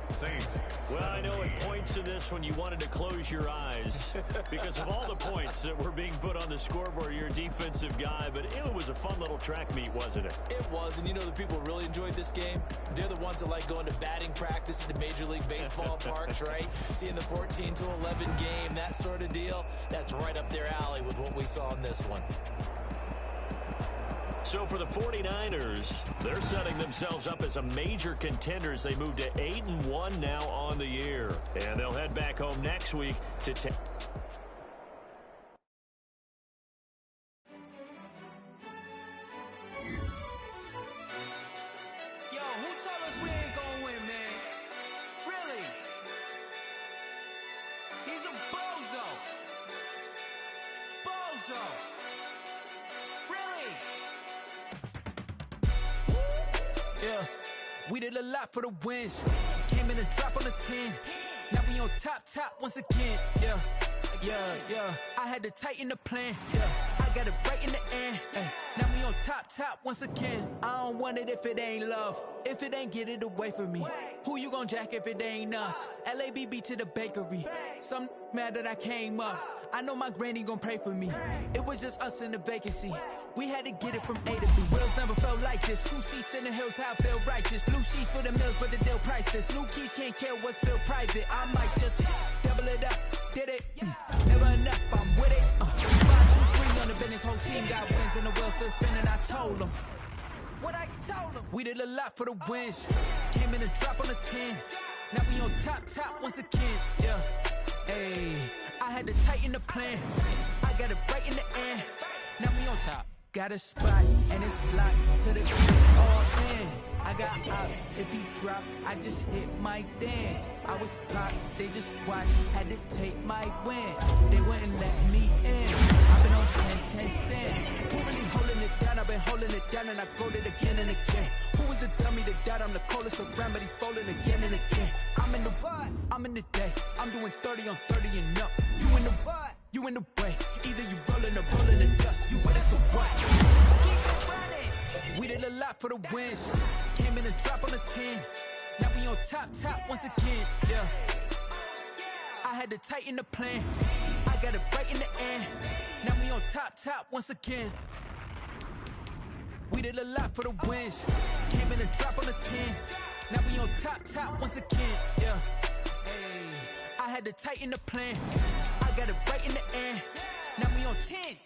Saints. Well, I know at points in this when you wanted to close your eyes because of all the points that were being put on the scoreboard. You're a defensive guy, but it was a fun little track meet, wasn't it? It was, and you know the people really enjoyed this game? They're the ones that like going to batting practice at the Major League Baseball parks, right? Seeing the 14-11 game, that sort of deal, that's right up their alley with what we saw in this one. So for the 49ers, they're setting themselves up as a major contender as they move to 8-1 now on the year. And they'll head back home next week to Yo, who told us we ain't gonna win, man? Really? He's a bozo. We did a lot for the wins. Came in a drop on the 10. Now we on top once again. Yeah. I had to tighten the plan. Yeah. I got it right in the end. Now we on top once again. I don't want it if it ain't love. If it ain't, get it away from me. Who you gon' jack if it ain't us? LABB to the bakery. Some mad that I came up. I know my granny gon' pray for me. It was just us in the vacancy. We had to get it from A to B. Wheels never felt like this. 2 seats in the hills, how I feel righteous. Blue sheets for the mills, but the deal priceless. New keys can't care what's still private. I might just double it up. Did it? Never enough, I'm with it. 5, 2, 3 on the business. Whole team got wins and the wheels still spinning. I told them what I told them. We did a lot for the wins. Came in a drop on the 10. Now we on top once again. Yeah. Hey, I had to tighten the plan. I got it right in the end. Now we on top. Got a spot and it's locked to the all in. I got ops. If he drop, I just hit my dance. I was popped, they just watched. Had to take my wins. They wouldn't let me in. I've been on 10 cents. Who really holding it down? I've been holding it down and I wrote it again and again. Who is the dummy that doubt I'm the coldest around, but he folding again and again. I'm in the what? I'm in the day. I'm doing 30 on 30 and up. You in the what? You in the way. Either you rolling or rolling the dust. You with us or what? Keep it running. We did a lot for the wins. Came in a drop on the 10. Now we on top once again. Yeah. I had to tighten the plan. I got it right in the end. Now we on top once again. We did a lot for the wins. Came in a drop on the 10. Now we on top once again. Yeah. Hey, I had to tighten the plan. I got it right in the end. Now we on 10.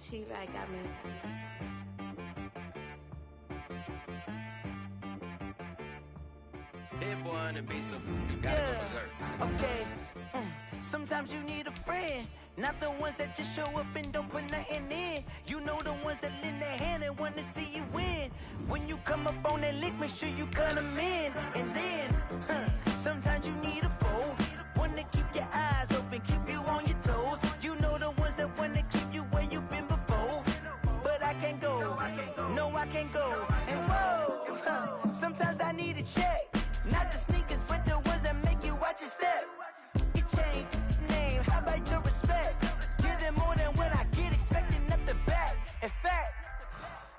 She-Rag got me. Hit one and be so you gotta go berserk. Okay. Sometimes you need a friend, not the ones that just show up and don't put nothing in. You know the ones that lend their hand and want to see you win. When you come up on that lick, make sure you cut them in. And then, sometimes you need a foe, one to keep your eyes open, keep you on your toes. You know the ones that want to keep you where you've been before. But I can't go, no I can't go. And whoa, sometimes I need a check. Not the sneakers, but the ones that make you watch your step. Your chain, name, how about your respect? Give them more than what I get, expecting nothing back. In fact,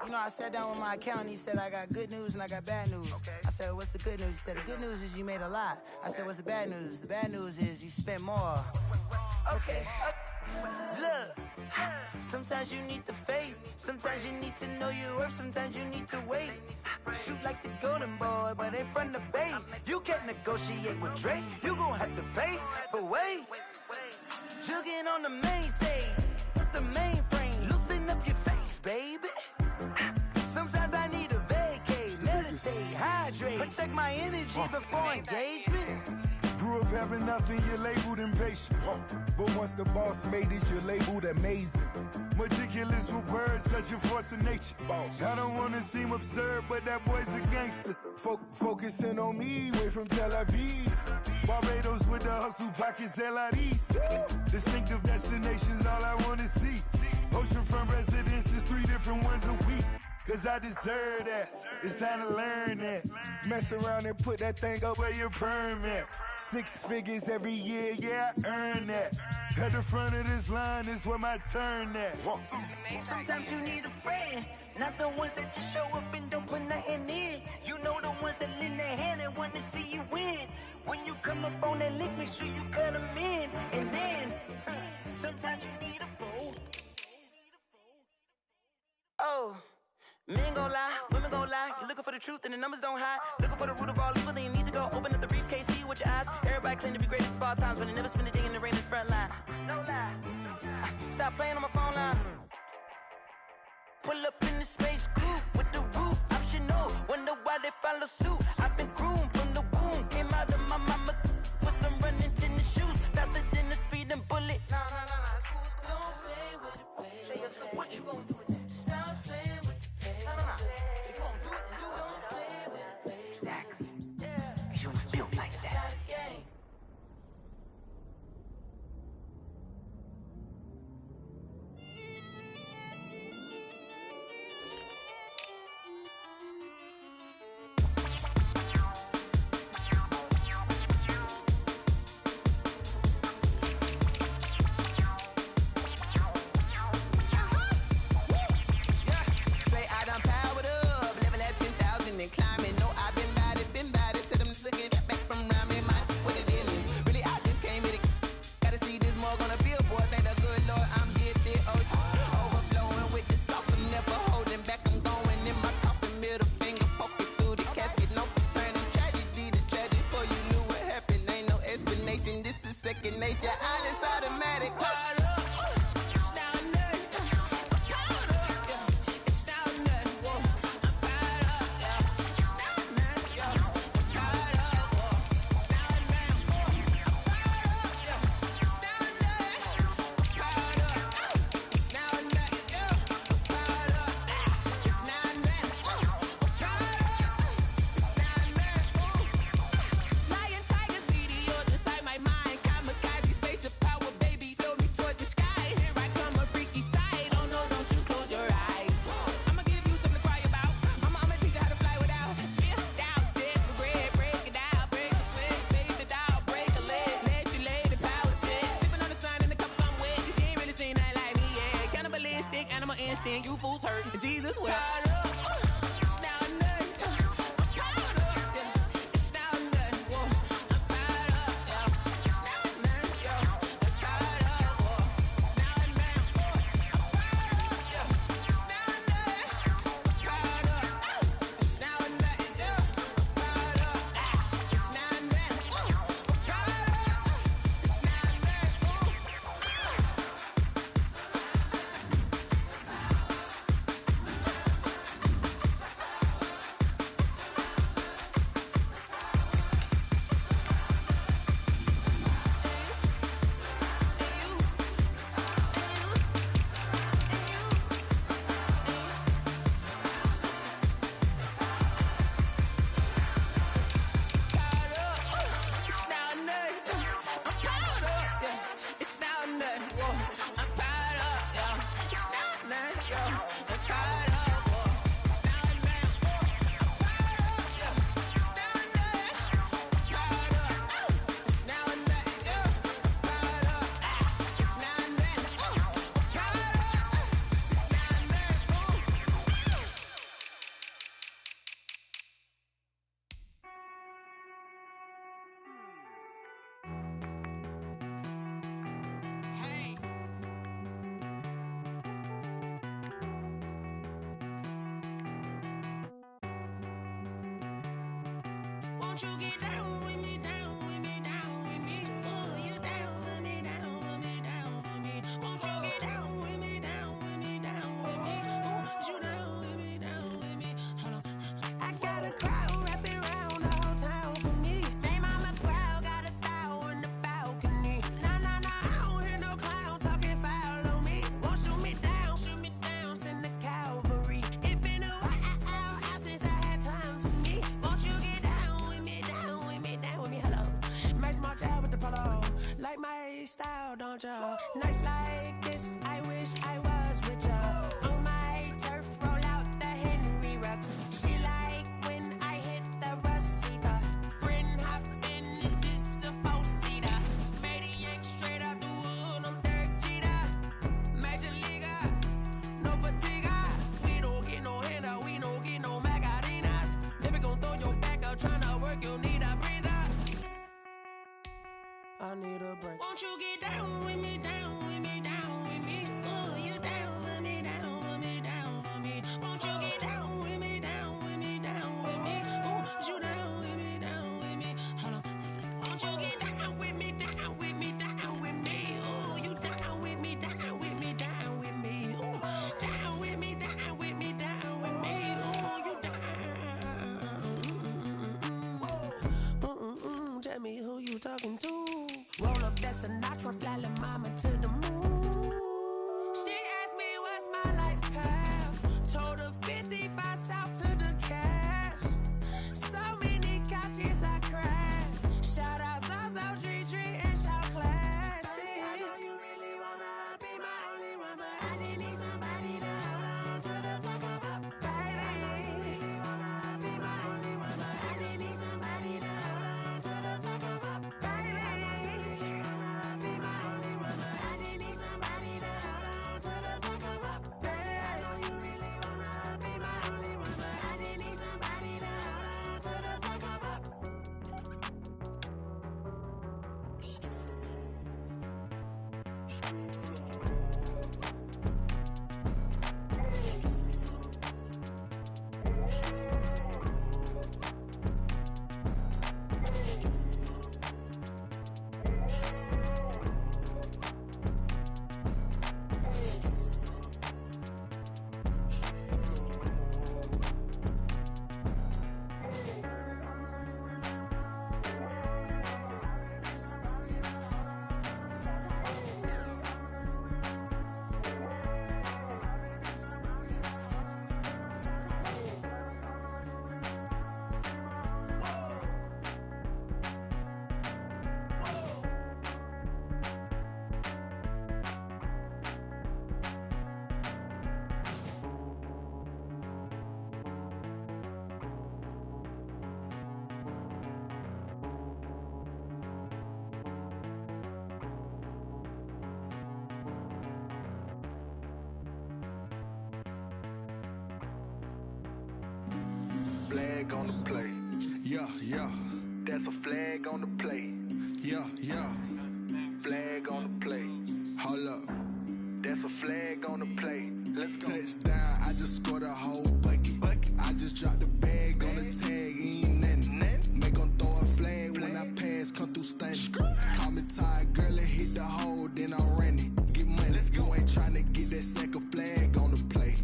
you know, I sat down with my accountant, he said I got good news and I got bad news. I said, what's the good news? He said, the good news is you made a lot. I said, what's the bad news? The bad news is you spent more. Okay. Look, sometimes you need the faith, sometimes you need to know your worth, sometimes you need to wait. Shoot like the golden boy, but in front of the bay. You can't negotiate with Drake, you gon' have to pay. But wait, jugging on the main stage, with the mainframe, loosen up your face, baby. Sometimes I need a vacate, meditate, hydrate, protect my energy before engagement. Grew up having nothing, you're labeled impatient. But once the boss made it, you're labeled amazing. Meticulous with words, such a force of nature. I don't wanna seem absurd, but that boy's a gangster. Focusing on me, way from Tel Aviv. Barbados with the hustle pockets, LIDs. Distinctive destinations, all I wanna see. Oceanfront residences, 3 different ones a week. Cause I deserve that, it's time to learn that. Mess around and put that thing up where your permit. 6 figures every year, yeah, I earn that. At the front of this line is where my turn at. Sometimes you need a friend, not the ones that just show up and don't put nothing in. You know the ones that lend their hand and want to see you win. When you come up on that lick, make sure you cut them in. And then, sometimes you need a fool. Oh. Men gon' lie, women gon' lie. You're looking for the truth and the numbers don't hide. Looking for the root of all evil, then you need to go open up the briefcase, see with your eyes. Everybody claim to be greatest of all times, but they never spend a day in the rain in the front line. No lie. Stop playing on my phone line. Pull up in the space coupe with the roof optional. suit. I've been groomed from the womb. Came out of my mama with some running tennis shoes. Faster than the speeding bullet. Nah, it's cool, it's cool. Don't play with it, baby. Say, so what you gonna do with that? Stop playing with it, baby. Nah. If you gonna do it, then you don't play with it, baby. Exactly. Yeah. You built like that. Second nature, all is automatic. You fools hurt. Jesus will. Won't you get down with me, down with me, down with me? Oh, you down with me, down with me, down with me. Won't you get down with me, down with me, down with me? Oh, you down with me, down with me? Hold on. I got a crowd wrapping around the whole town for me. Name mama proud, got a thou in the balcony. Nah, I don't hear no clown talking foul on me. Won't shoot me down, send the cavalry. It been a while since I had time for me. Won't you get down with me, down with me, down with me? Hello. Max March out with the polo. Like my style, don't ya? Nights like this, I wish I was with ya. On my turf, roll out the Henry Rux. She like when I hit the receiver. Friend hop in, this is a four-seater. Made a yank straight out the wood, I'm Derek Jeter. Major leaguer, no fatigue. We don't get no handout, we don't get no Macarinas. Never gon' throw your back out, tryna work, you need a breather. I need a break. Won't you get down with me, down with me, down with me? Oh, you down with me, down with me, down with me? Won't you get down with me, down with me, down with me? Oh, you down with me, down with me? Hold on. Won't you get down with me, down with me, down with me? Oh, you down with me, down with me, down with me? Oh, down with me, down with me, down with me? Oh, you down. talking to. Roll up that Sinatra, fly la mama to the moon. She asked me what's my life path. Told her 55 south to the cat. So many couches I cried. Shout out Zazo, Tree, and shout classic. I know you really wanna be my only one, but I didn't need somebody to hold on to the fuck up, baby. I know you really wanna be my only one, but I didn't need somebody to hold on to the fuck up, baby. I know you really wanna be my only one, but I didn't need somebody to hold on to the fuck up, baby. I know you really wanna be my only one, but I didn't need somebody to hold on to the fuck up. Flag on the play. Yeah, yeah. That's a flag on the play. Yeah, yeah. Flag on the play. Hold up. That's a flag on the play. Let's go. Touchdown, I just scored a whole bucket. I just dropped the bag on the tag, ain't nothing. Make 'em throw a flag when I pass, come through stunning. Call me tired, girl, it hit the hole, then I'm running. Get money, you ain't tryna get that second flag on the play.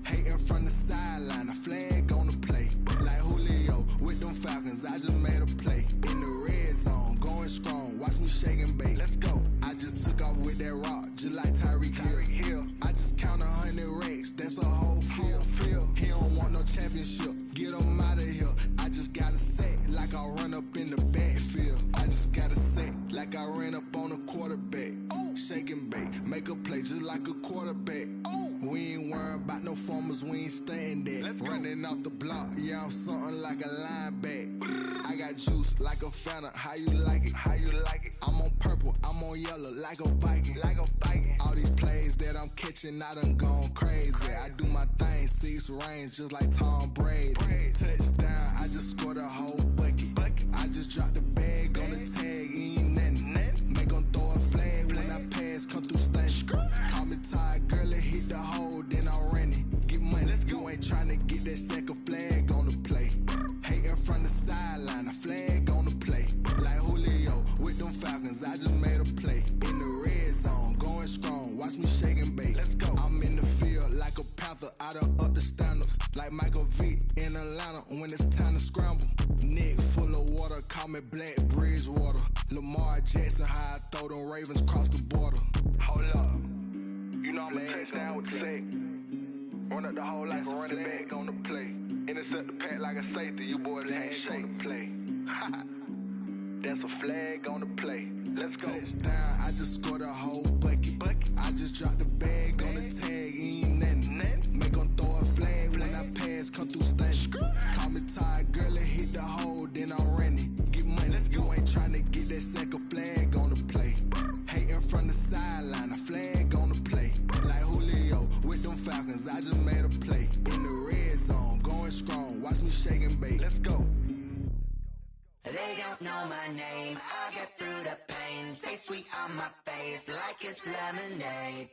Hating from the sideline, a flag on the play. Like Julio with them Falcons, I just made a play. In the red zone, going strong, watch me shake and bake. Let's go. I just took off with that rock, just like Tyreek Hill. I just count 100 racks, that's a whole field. He don't want no championship, get him out of here. I just got a set, like I run up in the backfield. I just got a set, like I ran up on a quarterback. Shake and bake, make a play just like a quarterback. We ain't worrying about no formers, we ain't staying there. Running off the block, yeah, I'm something like a lineback. I got juice like a Fanta, how you like it? How you like it? I'm on purple, I'm on yellow, like a Viking. Like a Viking. All these plays that I'm catching, I done gone crazy. I do my thing, 6 range, just like Tom Brady. Touchdown, I just scored a whole bucket. I just dropped the bag on the tag, ain't nothing. Make 'em throw a flag when I pass, come through stunning. Call me tired, girl, it hit the hole, then I'm running. Get money, you ain't tryna get that second flag on the play. Hating from the sideline, a flag on the play. Like Julio with them Falcons, I just made a play. In the red zone, going strong, watch me shake and bake. Let's go. I'm in the field like a Panther, I done up the standards. Like Michael Vick in Atlanta when it's time to scramble. Neck full of water, call me Black Bridgewater. Lamar Jackson, how I throw them Ravens cross the border. Hold up. You know I'm a touchdown with the sack. Run up the whole like a running back on the play. Intercept the pack like a safety. You boys ain't shake the play. That's a flag on the play. Let's go. Touchdown, I just scored a whole bucket. I just dropped the bag on the tag, ain't nothing. Make 'em throw a flag when I pass, come through stunning. Call me tired, girl, it hit the hole, then I'm running. Get money, you ain't tryna get that second flag on the play. Hating from the sideline, a flag on the play. Like Julio with them Falcons, I just made a play. In the red zone, going strong, watch me shake and bake. Let's go. They don't know my name, I get through the pain. Taste sweet on my face like it's lemonade.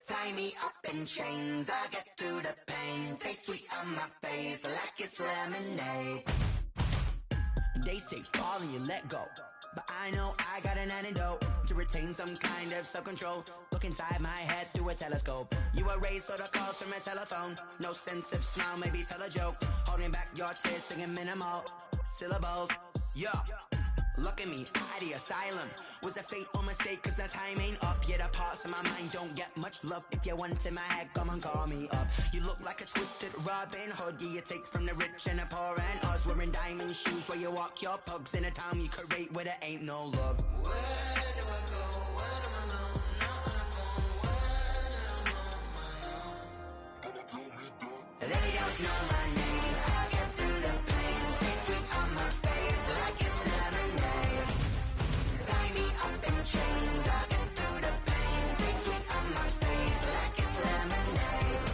Tie me up in chains, I get through the pain. Taste sweet on my face like it's lemonade. They say fall and you let go, but I know I got an antidote to retain some kind of self-control. Look inside my head through a telescope. You erase all the calls from a telephone. No sense of smile, maybe tell a joke. Holding back your tears, singing minimal syllables. Yeah, Look at me, out the asylum. Was a fate or mistake, cause the time ain't up. Yeah, the parts of my mind don't get much love. If you want in my head, come and call me up. You look like a twisted Robin Hood. Yeah, you take from the rich and the poor and us. Wearing diamond shoes where you walk your pugs in a town you create where there ain't no love. Where do I go? Where do I know? Not on the phone. Where am I on my own? They don't know my name. I get through the pain. Taste sweet on my face like it's lemonade. Tie me up in chains. I get through the pain. Taste sweet on my face like it's lemonade.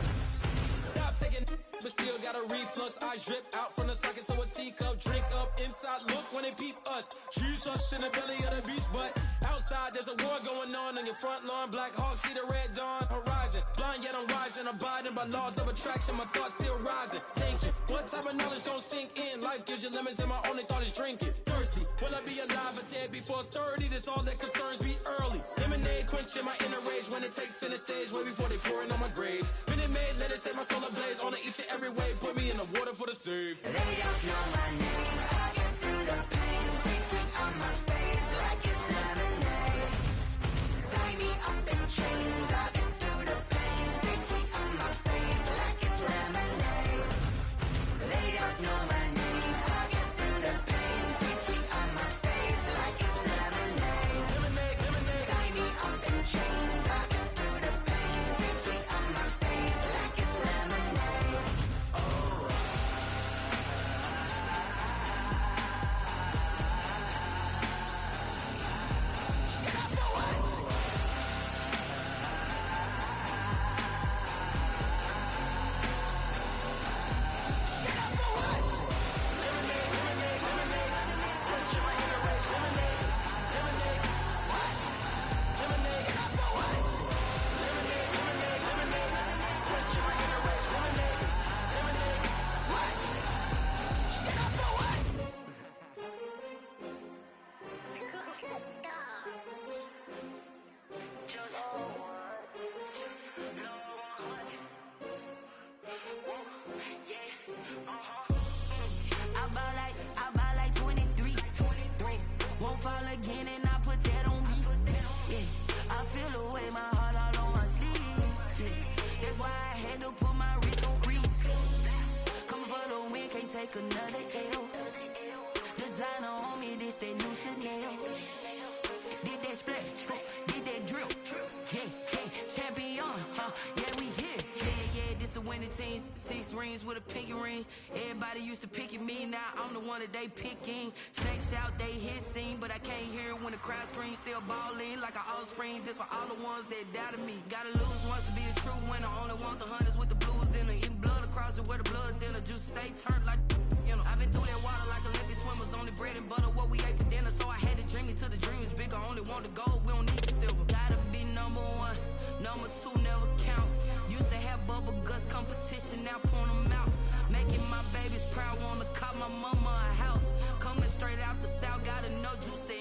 Stop taking but still got a reflux. I drip out from the socket to a teacup. Drink up inside, look when they peep us. Choose us in the belly of the beach, but outside there's a war going on your front lawn. Black Hawk, see the red dawn horizon. Blind yet I'm rising, abiding by laws of attraction. My thoughts still rising, thinking what type of knowledge gon' sink in? Life gives you lemons and my only thought is drinking. Thirsty, will I be alive or dead before 30? That's all that concerns me early. Lemonade quenching my inner rage when it takes center stage way before they pouring on my grave. Minute Maid, let it set my soul ablaze on each and every way. Put me in the water for the save. They don't know my name. I get through the pain. Taste sweet on my face like it's lemonade. Tie me up in chains. I get through the pain. Taste sweet on my face like it's lemonade. They don't know my name. I get through the pain. Taste sweet on my face like it's lemonade. Lemonade, lemonade. Tie me up in chains. I get through the pain. Taste sweet on my face like it's lemonade. I buy like 23. Won't fall again and I put that on me. Yeah, I feel the way, my heart all on my sleeve. Yeah, that's why I had to put my wrist on freeze. Coming for the win, can't take another L. Designer on me, this that new Chanel. Did that splash, did that drip. Yeah, champion, yeah, we here. Yeah, this the winning teams. 6 rings with a pinky ring. Everybody used to pick at me, now I'm the one that they picking. Snakes out, they hit scene, but I can't hear it when the crowd screams. Still balling like an offspring. This for all the ones that doubted me. Gotta lose once to be a true winner. Only want the hunters with the blues in it. Eating blood across it where the blood thinner. Juice stay turned like, you know. I've been through that water like Olympic swimmers. Only bread and butter, what we ate for dinner. So I had to dream it till the dream is bigger. Only want the gold, we don't need the silver. Gotta be number 1, number 2 never count. Used to have bubble guts competition, now point them out. Making my babies proud, wanna cop my mama a house. Coming straight out the south, got enough juice to